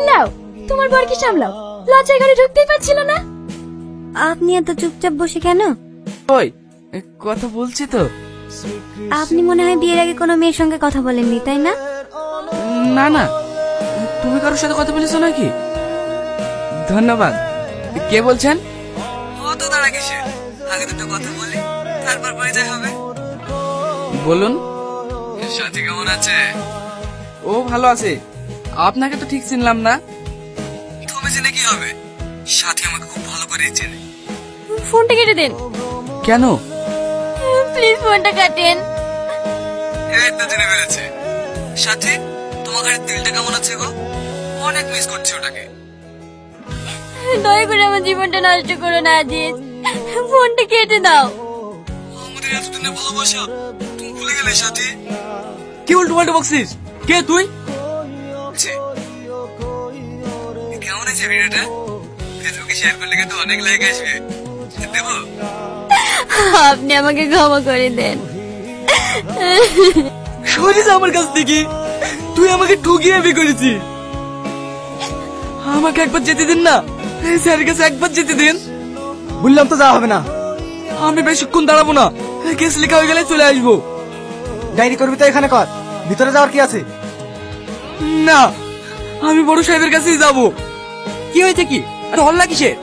নাও তোমার বরকে সামলাও, লজ্জায় ঘরে ঢুকতেই পারছিল না। আপনি এত চুপচাপ বসে কেন? ওই কথা বলছি তো। আপনি মনে হয় বিয়ের আগে কোনো মেয়ের সঙ্গে কথা বলেননি, তাই না? না না, তুমি কারোর সাথে কথা বলেছো নাকি? ধন্যবাদ। কে বলছেন? অত দাঁড়া কিসে, আগে দুটো কথা বলি তারপর পরিচয় হবে। বলুন। সাথী কেমন আছে? ও ভালো আছে। আপনাকে তো ঠিক চিনলাম না। তুমি জেনে কি হবে, সাথী আমাকে খুব ভালো করে চেনে। ফোনটা কেটে দেন। কেন? প্লিজ ফোনটা কাটেন। এই তো জেনে ফেলেছে। সাথী, তোমার গাড়ির তেলটা কেমন আছে গো? অনেক মিস করছি ওটাকে। দয়া করে আমার জীবনটা নষ্ট করো না আজিজ, ফোনটা কেটে দাও। আমাদের এতদিনের ভালোবাসা তুমি ভুলে গেলে সাথী? কি উল্টো পাল্টা বকছিস? কে তুই? কেমন আছে ভিডিওটা? ফেসবুকে শেয়ার করলে কিন্তু অনেক লাইক আসবে, দেবো? আপনি আমাকে ক্ষমা করে দেন। সরে যা আমার কাছ থেকে। তুই আমাকে ঠকিয়ে বিয়ে করেছিস। আমাকে একবার যেতে দিন না, স্যারের কাছে একবার যেতে দিন। বললাম তো যাওয়া হবে না। আমি বেশিক্ষণ দাঁড়াবো না, কেস লেখা হয়ে গেলে চলে আসবো। ডায়েরি করবি তো এখানে কর, ভিতরে যাওয়ার কি আছে? না, আমি বড় সাহেবের কাছেই যাবো। কি হয়েছে কি? আর হল্লা কিসের?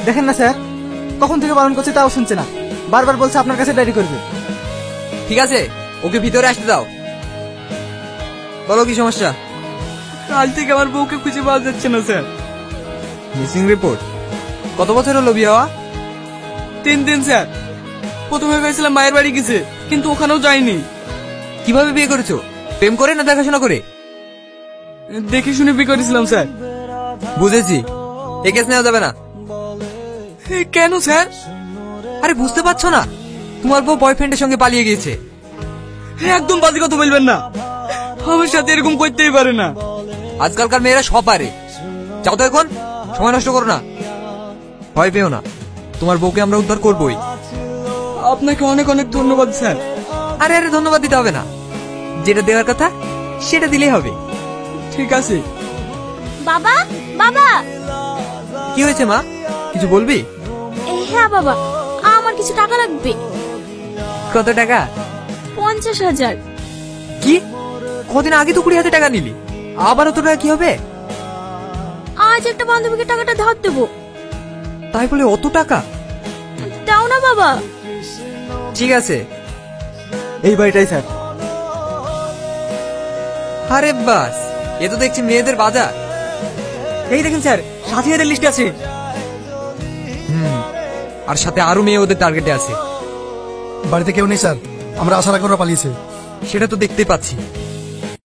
দেখেন না স্যার, কখন থেকে বারণ করছে তাও শুনছে না, বারবার বলছে আপনার কাছে ডায়েরি করবে। ঠিক আছে, ওকে ভিতরে আসতে দাও। বলো কি সমস্যা? কাল থেকে আমার বউকে খুঁজে পাওয়া যাচ্ছে না স্যার। Missing report? কত বছর হলো বিয়ে হওয়া? 3 দিন স্যার। প্রথমে ভেবেছিলাম মায়ের বাড়ি গেছে, কিন্তু ওখানেও যায়নি। কিভাবে বিয়ে করেছো? প্রেম করে না দেখাশোনা করে? দেখে শুনে বিয়ে করেছিলাম স্যার। বুঝেছি, এ কেস নেওয়া যাবে না। কেন স্যার? আরে বুঝতে পারছো না, তোমার বউ বয়ফ্রেন্ডের সঙ্গে পালিয়ে গিয়েছে। একদম বাজে কথা বলবেন না, আমার সাথে এরকম করতেই পারে না। আজকালকার মেয়েরা সব পারে। যাও তো এখন, সময় নষ্ট করো না। ভয় পেও না, তোমার বউকে আমরা উদ্ধার করবোই। আপনাকে অনেক অনেক ধন্যবাদ স্যার। আরে আরে ধন্যবাদ দিতে হবে না, যেটা দেওয়ার কথা সেটা দিলেই হবে। ঠিক আছে। বাবা, বাবা। কি হয়েছে মা, কিছু বলবি? হ্যাঁ বাবা, আমার কিছু টাকা লাগবে। কত টাকা? 50,000। কি, কদিন আগে তো 20,000 টাকা নিলি, আবার অত টাকা কি হবে? আজ একটা বান্ধবীকে টাকাটা ধার দেবো। তাই বলে অত টাকা? দাও না বাবা। ঠিক আছে। এই বাড়িটাই স্যার। আরে বাস, এ তো দেখছি মেয়েদের বাজার। এই দেখেন স্যার, 60,000 লিস্টে আছে। আর সাথে আরো মেয়ে ওদের টার্গেটে আছে। বাড়িতে কেউ নেই স্যার, আমরা আসার আগে ওরা পালিয়েছে। সেটা তো দেখতে পাচ্ছি।